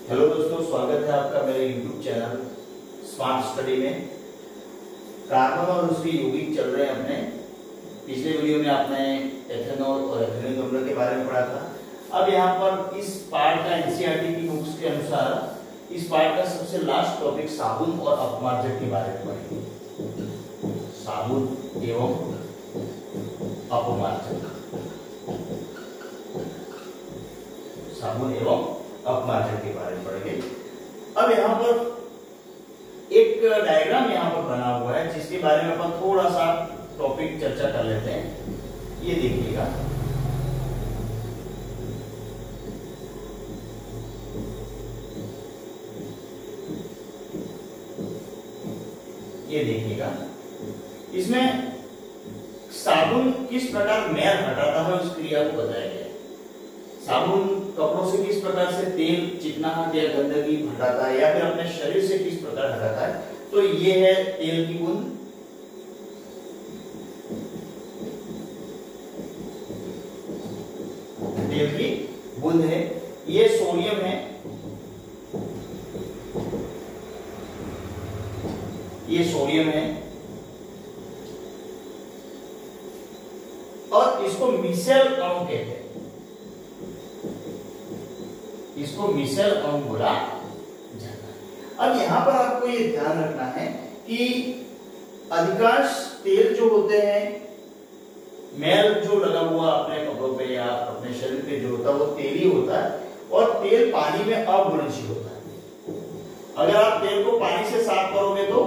Hello दोस्तों, स्वागत है आपका मेरे YouTube चैनल स्मार्ट स्टडी में। कार्बन और उसके यौगिक चल रहे हैं अपने। पिछले वीडियो में आपने एथेनॉल और एथेनिक अम्ल के बारे में पढ़ा था। अब यहाँ पर इस पार्ट का एनसीईआरटी की बुक्स के अनुसार इस पार्ट का सबसे लास्ट टॉपिक साबुन और अपमार्जक के बारे में पढ़ेंगे। साबुन एवं अपमार्जक, साबुन एवं अपमार्जक के बारे में पढ़ेंगे। अब यहाँ पर एक डायग्राम यहाँ पर बना हुआ है जिसके बारे में अपन थोड़ा सा टॉपिक चर्चा कर लेते हैं। ये देखिएगा, ये देखिएगा, इसमें साबुन किस प्रकार मैल हटाता है उस क्रिया को बताया गया है। साबुन कपड़ों से किस प्रकार से तेल, चिकनाहट या गंदगी हटाता है या फिर अपने शरीर से किस प्रकार हटाता है। तो ये है तेल की बूंद, तेल की बूंद है। ये सोडियम है, ये सोडियम है और इसको मिसेल अणु कहते हैं। इसको मिसेल अणु बोला जाता है। अब यहां पर आपको ये ध्यान रखना है कि अधिकांश तेल जो होते हैं, मैल जो लगा हुआ अपने कपड़ों पे या अपने शरीर पे जो होता है वो तेल ही होता है और तेल पानी में अघुलनशील होता है। अगर आप तेल को पानी से साफ करोगे तो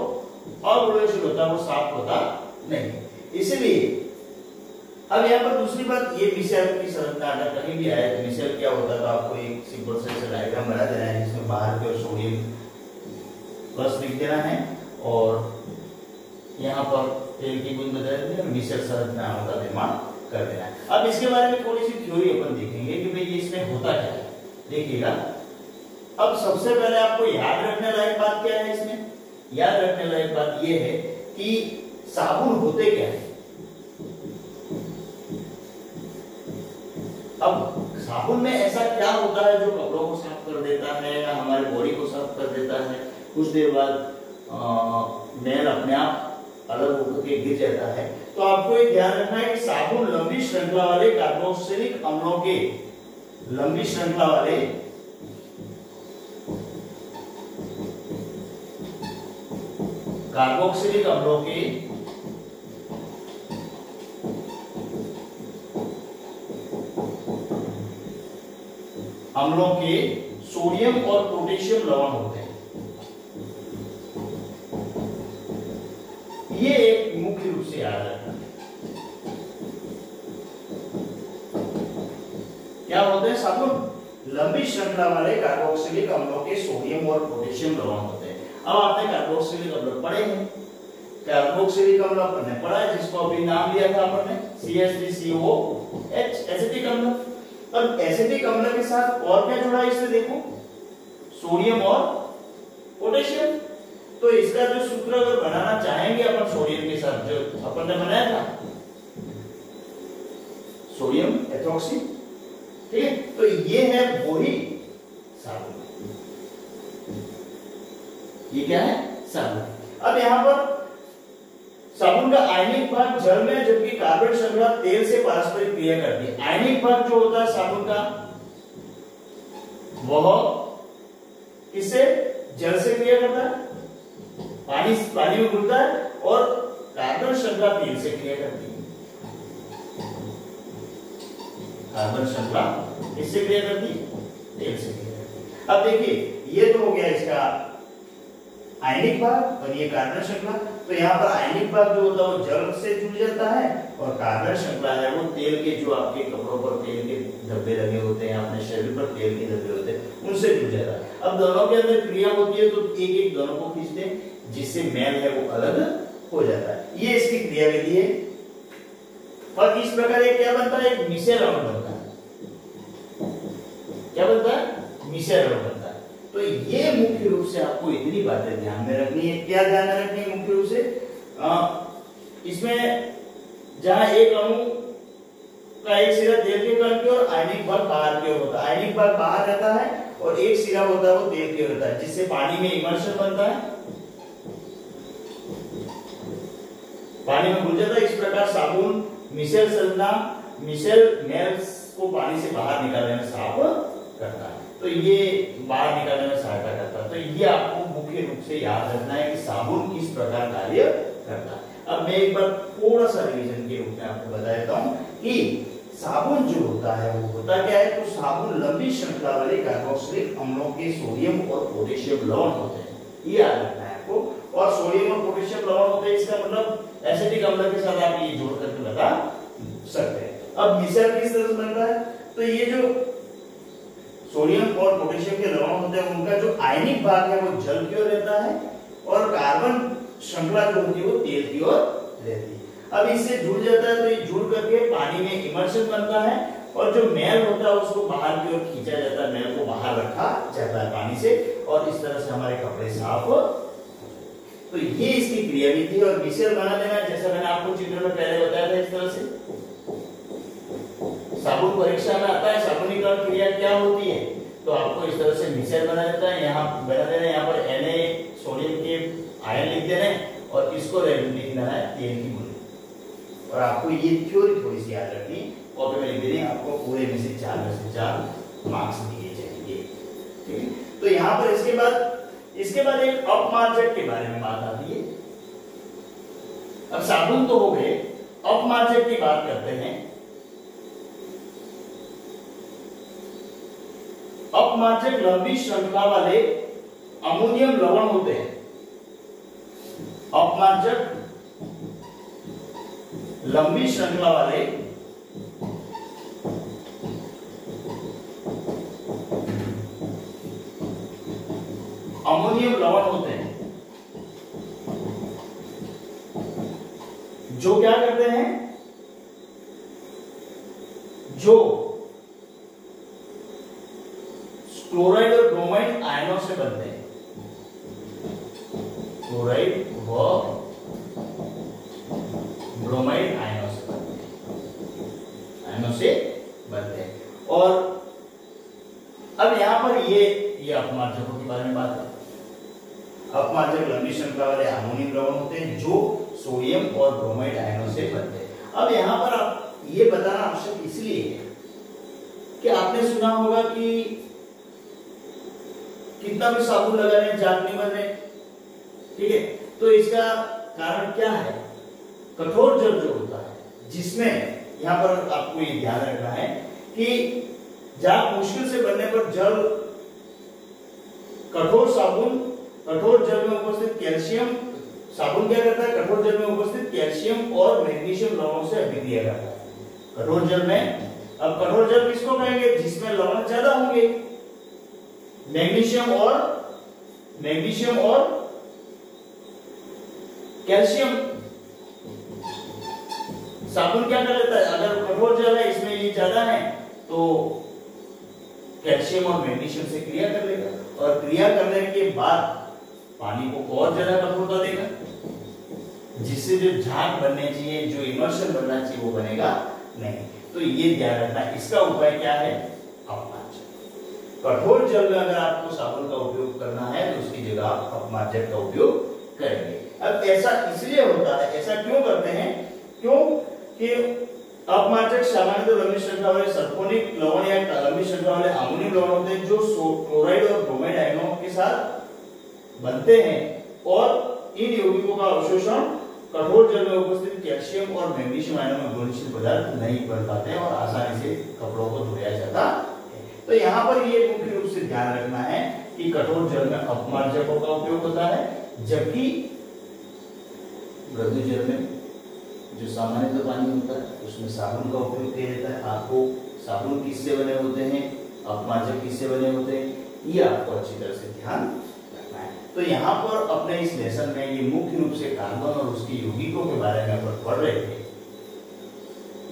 अघुलनशील होता है, वो साफ होता नहीं। इसलिए अब यहाँ पर दूसरी बात, ये मिसेल की संरचना अगर कहीं भी आए तो मिसेल क्या होता है, तो आपको एक सिंपल से डायग्राम बना देना है जिसमें बाहर की ओर सोडियम प्लस लिख देना है और यहाँ पर तेल की बूंद बता देना है, मिसेल संरचना का निर्माण कर देना है। अब इसके बारे में थोड़ी सी थ्योरी अपन देखेंगे कि भाई ये इसमें होता क्या है। देखिएगा, अब सबसे पहले आपको याद रखने लायक बात क्या है, इसमें याद रखने लायक बात ये है कि साबुन होते क्या है। अब साबुन में ऐसा क्या होता है जो कपड़ों को साफ कर देता है या हमारे बॉडी को साफ कर देता है। कुछ देर बाद मैल अपने आप अलग होकर के गिर जाता है। तो आपको ये ध्यान रखना है कि साबुन लंबी श्रृंखला वाले कार्बोक्सिलिक अम्लों के, लंबी श्रृंखला वाले कार्बोक्सिलिक अम्लों के अम्लों के सोडियम और पोटेशियम लवण होते हैं। ये एक मुख्य रूप से याद रखना। क्या होते हैं साबुन? लंबी श्रृंखला वाले कार्बोक्सिलिक अम्लों के सोडियम और पोटेशियम लवण होते हैं। अब आपने कार्बोक्सिलिक अम्ल पढ़े हैं, कार्बोक्सिलिक अम्ल आपने पढ़ा है जिसको अभी नाम दिया था आपने CH3COOH, एसिटिक अम्ल। अब एसिटिक अम्ल के साथ और क्या जुड़ा है इसमें देखो, सोडियम और पोटेशियम। तो इसका जो सूत्र अगर बनाना चाहेंगे अपन सोडियम के साथ, जो अपन ने बनाया था सोडियम एथोक्सी, ठीक है। तो ये है वही साबुन, ये क्या है साबुन। अब यहां पर साबुन का आयनिक भाग जल में, जबकि कार्बन श्रृंखला तेल से पारस्परिक क्रिया करती है। आयनिक भाग जो होता है साबुन का वह किससे, जल से क्रिया करता है, पानी में घुलता है और कार्बन श्रृंखला तेल से क्रिया करती है। कार्बन श्रृंखला किससे क्रिया करती है, तेल से क्रिया करती है। अब देखिए, ये तो हो गया इसका आयनिक भाग और ये कार्बन श्रृंखला। तो यहाँ पर आयनिक भाग जो होता है वो जल से जुड़ जाता है और कार्बन श्रृंखला है वो तेल के, जो आपके कपड़ों पर तेल के धब्बे लगे होते हैं, अपने शरीर पर तेल के धब्बे होते हैं, उनसे जुड़ जाता है। अब दोनों के अंदर क्रिया होती है तो एक एक दोनों को खींचते हैं, जिससे मैल है वो अलग हो जाता है। ये इसकी क्रिया विधि है और इस प्रकार ये क्या बनता है, एक मिसेल अणु बनता है। क्या बनता है, मिसेल अणु बनता है। तो ये मुख्य रूप से आपको इतनी बातें ध्यान में रखनी है। क्या ध्यान में रखनी है मुख्य रूप से, इसमें जहां एक अणु का एक सिरा तेल के कण की ओर, आयनिक भाग बाहर की ओर होता है। आयनिक भाग बाहर रहता है और एक सिरा होता है वो तेल की ओर रहता है, जिससे पानी में इमर्शन बनता है, पानी में घुल जाता है। इस प्रकार साबुन मिसेल संरचना मिसेल मेल्स को पानी से बाहर निकालने में साफ करता है। तो ये बाहर निकालने में सहायता करता है। तो ये आपको मुख्य रूप से याद रखना है कि साबुन किस प्रकार कार्य करता है। अब मैं एक बार थोड़ा सा रिवीजन के रूप में आपको बता देता हूं कि साबुन जो होता है वो होता क्या है। तो साबुन लंबी श्रृंखला वाले कार्बोक्सिलिक अम्लों के सोडियम और पोटेशियम लवण होते हैं, ये याद रखना है आपको। और सोडियम और पोटेशियम लवण होते हैं, इसका मतलब एसिटिक अम्ल के साथ आप ये जोड़ करके बता सकते हैं। अब मिसेल किस तरह से बनता है, तो ये जो सोडियम और पोटेशियम के लवण होते हैं उनका जो आयनिक भाग है वो जल की ओर रहता है और कार्बन श्रृंखला जो होती है वो तेल की ओर रहती है। अब इससे जुड़ जाता है तो ये जुड़ करके पानी में इमर्शन बनता है और जो मैल होता है उसको बाहर की ओर खींचा जाता है, मैल को बाहर रखा जाता है पानी से, और इस तरह से हमारे कपड़े साफ। तो ये इसकी क्रियाविधि और मिसेल बना देना, जैसा मैंने आपको चित्र में पहले बताया था। इस तरह से साबुन परीक्षा में आता है साबुनीकरण क्रिया क्या होती है, तो आपको इस तरह से मिसेल बना देता है। यहाँ बना देना, यहाँ पर Na सोडियम के आयन लिख देना है और इसको लिखना है तेल की बूंद। और आपको ये थ्योरी थोड़ी सी याद रखनी, कॉपी में लिख देनी, आपको पूरे में से 4 में से 4 मार्क्स दिए जाएंगे। ठीक है, तो यहाँ पर इसके बाद एक अपमार्जक के बारे में बात आती है। अब साबुन तो हो गए, अपमार्जक की बात करते हैं। अपमार्जक लंबी श्रृंखला वाले अमोनियम लवण होते हैं। अपमार्जक लंबी श्रृंखला वाले अमोनियम लवण होते हैं जो क्या करते हैं, जो क्लोराइड और ब्रोमाइड आयनों से बनते हैं। क्लोराइड व ब्रोमाइड आयनों से बनते हैं। और अब यहां पर ये अपमार्जकों के बारे में बात है। अपमार्जक लंबी श्रृंखला वाले अमोनियम लवण होते हैं जो सोडियम और ब्रोमाइड आयनों से बनते हैं। अब यहां पर आप ये बताना आवश्यक इसलिए है कि आपने सुना होगा कि कितना भी साबुन लगा रहे जाग नहीं बन रहे, ठीक है, तो इसका कारण क्या है, कठोर जल जो होता है, जिसमें यहां पर आपको ये ध्यान रखना है कि जाग मुश्किल से बनने पर जल कठोर जल में उपस्थित कैल्शियम, साबुन क्या करता है, कठोर जल में उपस्थित कैल्शियम और मैग्नीशियम लवणों से अभिक्रिया करता है कठोर जल में। अब कठोर जल किसको कहेंगे, जिसमें लवण ज्यादा होंगे, मैग्नीशियम और कैल्शियम। साबुन क्या कर लेता है, अगर कठोर जल है इसमें ये ज्यादा है तो कैल्शियम और मैग्नीशियम से क्रिया कर लेगा और क्रिया करने के बाद पानी को और ज्यादा कठोरता देगा, जिससे जो झाग बनने चाहिए, जो इमर्शन बनना चाहिए वो बनेगा नहीं। तो ये ध्यान रखना, इसका उपाय क्या है, अपमार्जक। कठोर जल में अगर आपको साबुन का उपयोग करना है तो उसकी जगह आप अपमार्जक का उपयोग करेंगे। अब ऐसा इसलिए होता है, ऐसा क्यों करते हैं, क्योंकि अपमार्जक सामान्यतः लंबी श्रृंखला वाले सल्फोनिक लवण या लंबी श्रृंखला वाले अमोनियम लवण होते हैं जो क्लोराइड और ब्रोमाइड आयनों के साथ बनते हैं और इन यौगिकों का अवशोषण कठोर जल में उपस्थित कैल्शियम और मैग्नीशियम आयनों में घुलनशील पदार्थ नहीं बन पाते हैं और आसानी से कपड़ों को धोया जाता है। तो यहाँ पर ये मुख्य रूप से ध्यान रखना है कि कठोर जल में अपमार्जकों का उपयोग होता है, जबकि मृदु जल में जो सामान्य पानी होता है उसमें साबुन का उपयोग किया जाता है। आपको साबुन किससे बने होते हैं, अपमार्जक किससे बने होते हैं, ये आपको अच्छी तरह से ध्यान रखना है। तो यहाँ पर अपने इस लेसन में ये मुख्य रूप से कार्बन और उसके यौगिकों के बारे में अपन पढ़ रहे थे।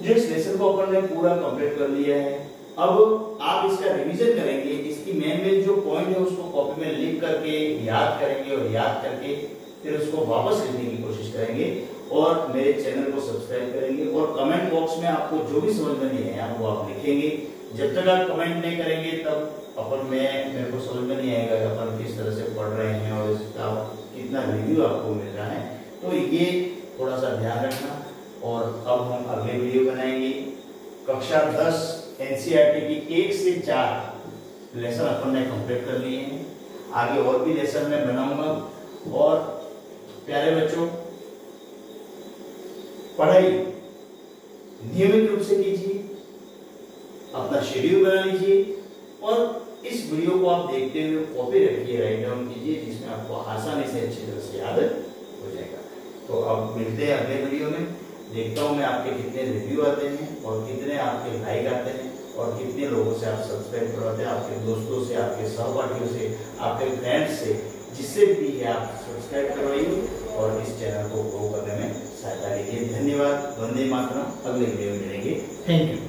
जो इस लेसन को अपन ने पूरा कंप्लीट कर लिया है, अब आप इसका रिवीजन करेंगे, इसकी मेन जो पॉइंट है उसको कॉपी में लिख करके याद करेंगे और याद करके फिर उसको वापस लिखने की कोशिश करेंगे और मेरे चैनल को सब्सक्राइब करेंगे और कमेंट बॉक्स में आपको जो भी समझ में नहीं आया वो आप लिखेंगे। जब तक आप कमेंट नहीं करेंगे तब मेरे को समझ में नहीं आएगा कि अपन किस तरह से पढ़ रहे हैं और इसका कितना रिव्यू आपको मिल रहा है। तो ये थोड़ा सा ध्यान रखना। और अब हम अगले वीडियो बनाएंगे। कक्षा 10 एनसीईआरटी की 1 से 4 लेसन अपन ने कंप्लीट कर लिए हैं। आगे और भी लेसन मैं बनाऊंगा। और प्यारे बच्चों, पढ़ाई नियमित रूप से कीजिए, अपना शेड्यूल बना लीजिए और इस वीडियो को आप देखते हुए कॉपी रखिए, राइट डाउन कीजिए, जिसमें आपको आसानी से अच्छी तरह से याद हो जाएगा। तो अब मिलते हैं अगले वीडियो में। देखता हूँ मैं आपके कितने रिव्यू आते हैं और कितने आपके लाइक आते हैं और कितने लोगों से आप सब्सक्राइब करवाते हैं, आपके दोस्तों से, आपके सहपाठियों से, आपके फ्रेंड्स से, जिससे भी आप सब्सक्राइब करवाइए और इस चैनल को ग्रो करने में सहायता कीजिए। धन्यवाद। वंदे मातरम। अगले वीडियो में मिलेंगे। Thank you.